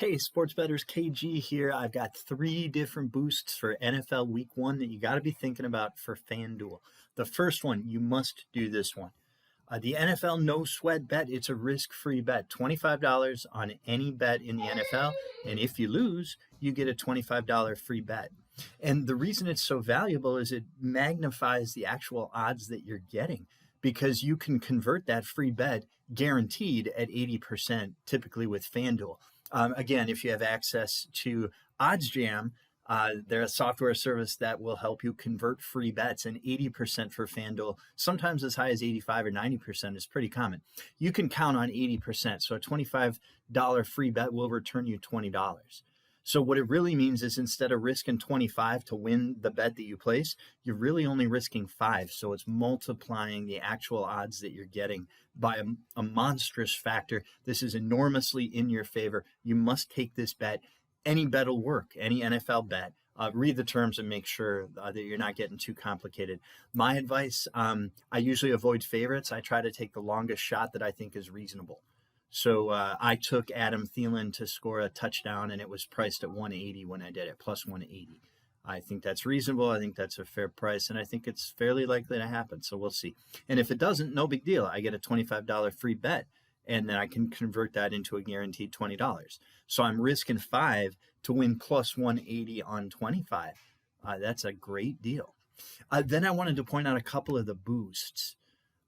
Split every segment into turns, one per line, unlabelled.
Hey, sports bettors, KG here. I've got 3 different boosts for NFL Week 1 that you got to be thinking about for FanDuel. The first one, you must do this one. The NFL no sweat bet, it's a risk-free bet. $25 on any bet in the NFL, and if you lose, you get a $25 free bet. And the reason it's so valuable is it magnifies the actual odds that you're getting because you can convert that free bet guaranteed at 80% typically with FanDuel. Again, if you have access to OddsJam, they're a software service that will help you convert free bets, and 80% for FanDuel, sometimes as high as 85 or 90% is pretty common. You can count on 80%, so a $25 free bet will return you $20. So what it really means is instead of risking 25 to win the bet that you place, you're really only risking 5. So it's multiplying the actual odds that you're getting by a monstrous factor. This is enormously in your favor. You must take this bet. Any bet will work, any NFL bet. Read the terms and make sure that you're not getting too complicated. My advice, I usually avoid favorites. I try to take the longest shot that I think is reasonable. So I took Adam Thielen to score a touchdown, and it was priced at 180 when I did it, plus 180. I think that's reasonable. I think that's a fair price, and I think it's fairly likely to happen. So we'll see. And if it doesn't, no big deal. I get a $25 free bet, and then I can convert that into a guaranteed $20. So I'm risking 5 to win plus 180 on 25. That's a great deal. Then I wanted to point out a couple of the boosts.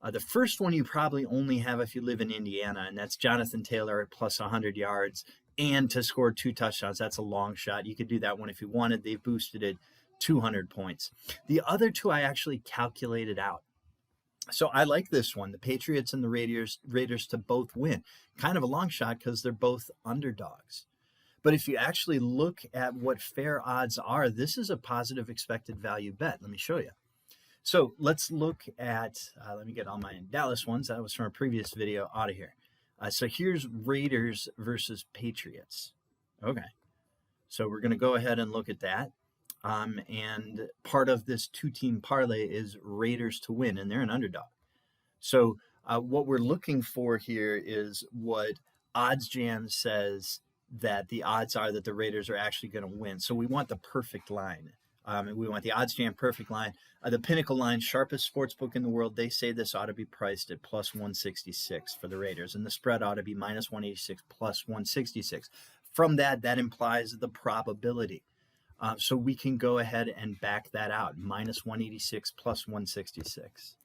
The first one you probably only have if you live in Indiana, and that's Jonathan Taylor at plus 100 yards and to score 2 touchdowns. That's a long shot. You could do that one if you wanted. They've boosted it 200 points. The other 2 I actually calculated out. So I like this one, the Patriots and the Raiders to both win. Kind of a long shot because they're both underdogs. But if you actually look at what fair odds are, this is a positive expected value bet. Let me show you. So let's look at, let me get all my Dallas ones. That was from a previous video out of here. So here's Raiders versus Patriots. Okay. So we're going to go ahead and look at that. And part of this 2-team parlay is Raiders to win, and they're an underdog. So what we're looking for here is what OddsJam says that the odds are that the Raiders are actually going to win. So we want the perfect line. We want the OddsJam perfect line. The Pinnacle line, sharpest sportsbook in the world, they say this ought to be priced at plus 166 for the Raiders, and the spread ought to be minus 186 plus 166. From that implies the probability. So we can go ahead and back that out, minus 186 plus 166.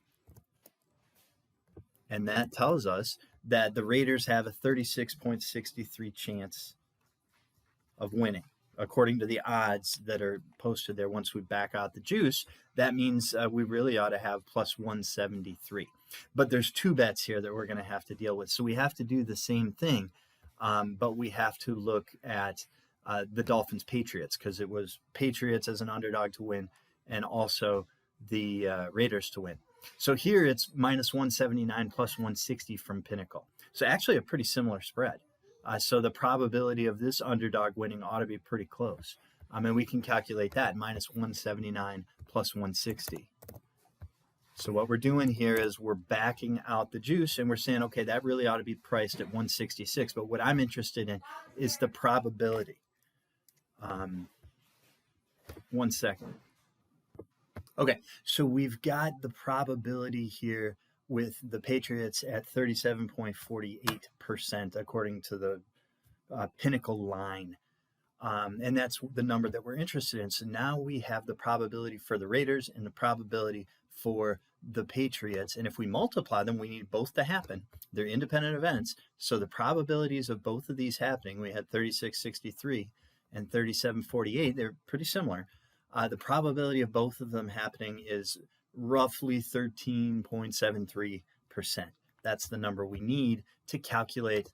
And that tells us that the Raiders have a 36.63 chance of winning. According to the odds that are posted there, once we back out the juice, that means we really ought to have plus 173. But there's 2 bets here that we're going to have to deal with. So we have to do the same thing, but we have to look at the Dolphins-Patriots because it was Patriots as an underdog to win and also the Raiders to win. So here it's minus 179 plus 160 from Pinnacle. So actually a pretty similar spread. So the probability of this underdog winning ought to be pretty close. And we can calculate that, minus 179 plus 160. So what we're doing here is we're backing out the juice, and we're saying, okay, that really ought to be priced at 166. But what I'm interested in is the probability. 1 second. Okay, so we've got the probability here with the Patriots at 37.48% according to the Pinnacle line. And that's the number that we're interested in. So now we have the probability for the Raiders and the probability for the Patriots. And if we multiply them, we need both to happen. They're independent events. So the probabilities of both of these happening, we had 36.63 and 37.48. They're pretty similar. The probability of both of them happening is roughly 13.73%. That's the number we need to calculate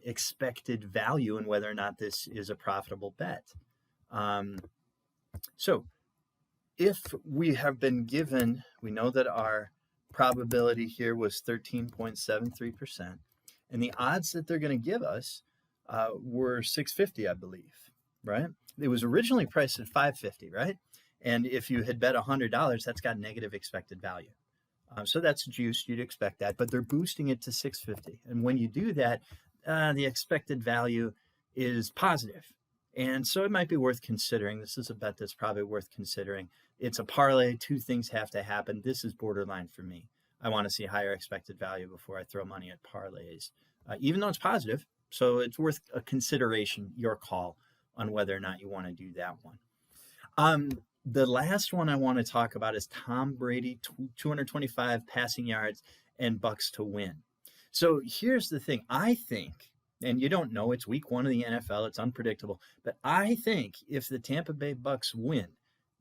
expected value and whether or not this is a profitable bet. So if we have been given, we know that our probability here was 13.73%, and the odds that they're going to give us were 650, I believe, right? It was originally priced at 550, right? And if you had bet $100, that's got negative expected value. So that's juiced. You'd expect that, but they're boosting it to 650. And when you do that, the expected value is positive. And so it might be worth considering. This is a bet that's probably worth considering. It's a parlay. Two things have to happen. This is borderline for me. I want to see higher expected value before I throw money at parlays, even though it's positive. So it's worth a consideration, your call on whether or not you want to do that one. The last one I want to talk about is Tom Brady, 225 passing yards and Bucks to win. So here's the thing. I think, and you don't know, it's week 1 of the NFL, it's unpredictable, but I think if the Tampa Bay Bucks win,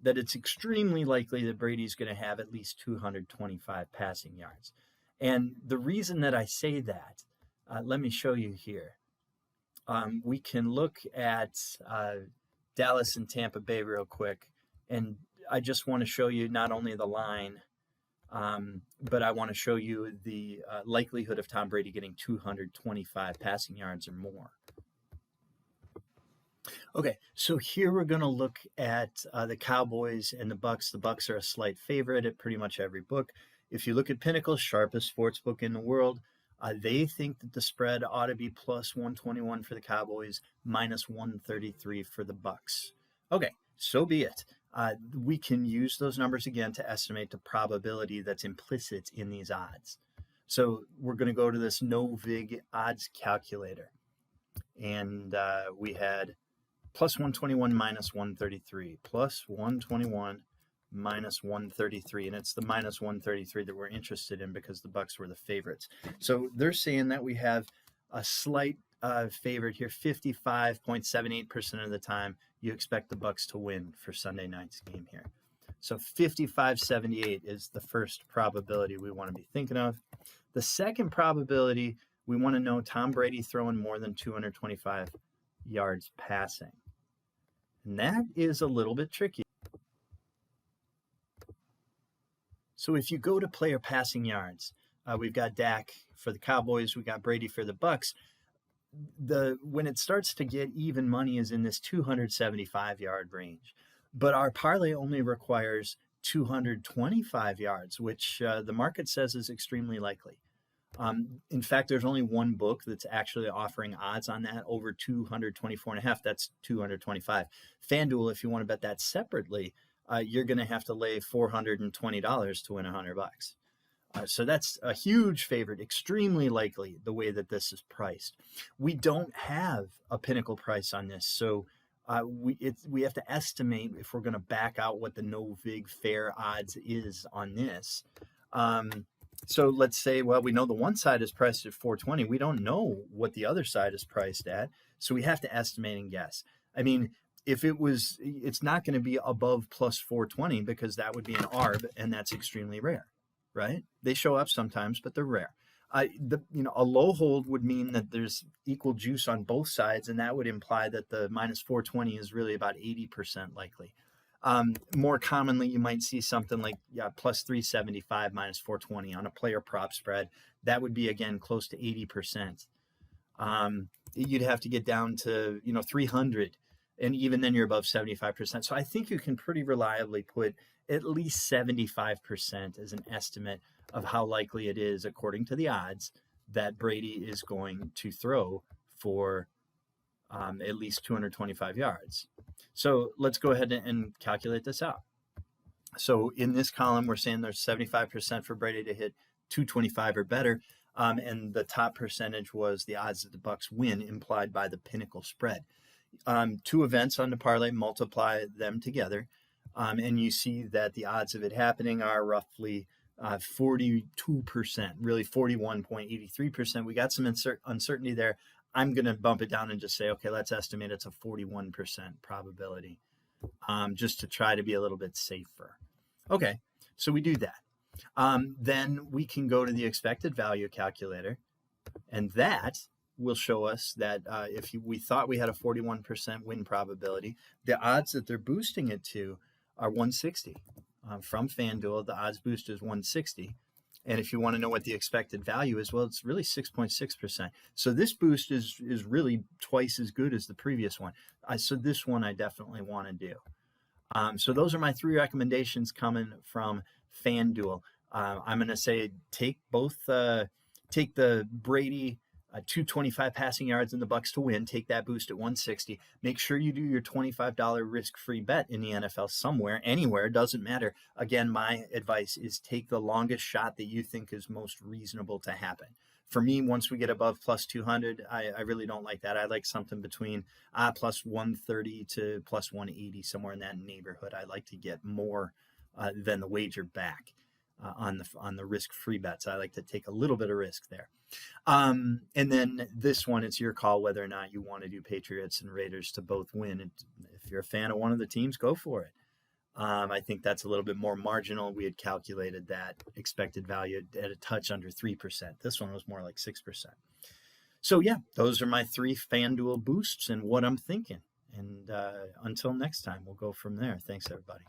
that it's extremely likely that Brady's going to have at least 225 passing yards. And the reason that I say that, let me show you here. We can look at Dallas and Tampa Bay real quick. And I just want to show you not only the line, but I want to show you the likelihood of Tom Brady getting 225 passing yards or more. Okay, so here we're going to look at the Cowboys and the Bucks. The Bucks are a slight favorite at pretty much every book. If you look at Pinnacle, sharpest sports book in the world, they think that the spread ought to be plus 121 for the Cowboys, minus 133 for the Bucks. Okay, so be it. We can use those numbers again to estimate the probability that's implicit in these odds. So we're going to go to this no-vig odds calculator. And we had plus 121 minus 133, plus 121 minus 133. And it's the minus 133 that we're interested in because the Bucks were the favorites. So they're saying that we have a slight favorite here, 55.78% of the time you expect the Bucks to win for Sunday night's game here. So 55.78 is the first probability we want to be thinking of. The second probability, we want to know Tom Brady throwing more than 225 yards passing. And that is a little bit tricky. So if you go to player passing yards, we've got Dak for the Cowboys, we got Brady for the Bucks. When it starts to get even money is in this 275-yard range. But our parlay only requires 225 yards, which the market says is extremely likely. In fact, there's only one book that's actually offering odds on that over 224.5. That's 225. FanDuel, if you want to bet that separately, you're going to have to lay $420 to win $100. So that's a huge favorite, extremely likely the way that this is priced. We don't have a pinnacle price on this, so we have to estimate if we're going to back out what the no vig fair odds is on this. So let's say, well, we know the one side is priced at 420. We don't know what the other side is priced at, so we have to estimate and guess. I mean, if it's not going to be above plus 420 because that would be an ARB, and that's extremely rare, right? They show up sometimes, but they're rare. A low hold would mean that there's equal juice on both sides, and that would imply that the minus 420 is really about 80% likely. More commonly, you might see something like plus 375 minus 420 on a player prop spread. That would be, again, close to 80%. You'd have to get down to 300, and even then you're above 75%. So I think you can pretty reliably put at least 75% as an estimate of how likely it is, according to the odds, that Brady is going to throw for at least 225 yards. So let's go ahead and calculate this out. So in this column, we're saying there's 75% for Brady to hit 225 or better. And the top percentage was the odds that the Bucks win implied by the Pinnacle spread. Two events on the parlay, multiply them together. And you see that the odds of it happening are roughly 42%, really 41.83%. We got some uncertainty there. I'm going to bump it down and just say, okay, let's estimate it's a 41% probability, just to try to be a little bit safer. Okay, so we do that. Then we can go to the expected value calculator, and that will show us that if we thought we had a 41% win probability, the odds that they're boosting it to are 160. From FanDuel, the odds boost is 160. And if you want to know what the expected value is, well, it's really 6.6%. So this boost is really twice as good as the previous one. So this one I definitely want to do. So those are my three recommendations coming from FanDuel. I'm going to say take the Brady 225 passing yards in the Bucks to win. Take that boost at 160. Make sure you do your $25 risk-free bet in the NFL somewhere, anywhere, doesn't matter. Again, my advice is take the longest shot that you think is most reasonable to happen. For me, once we get above plus 200, I really don't like that. I like something between plus 130 to plus 180, somewhere in that neighborhood. I like to get more than the wager back on the risk-free bets. I like to take a little bit of risk there. And then this one, it's your call whether or not you want to do Patriots and Raiders to both win. And if you're a fan of one of the teams, go for it. I think that's a little bit more marginal. We had calculated that expected value at a touch under 3%. This one was more like 6%. So yeah, those are my 3 FanDuel boosts and what I'm thinking. And until next time, we'll go from there. Thanks, everybody.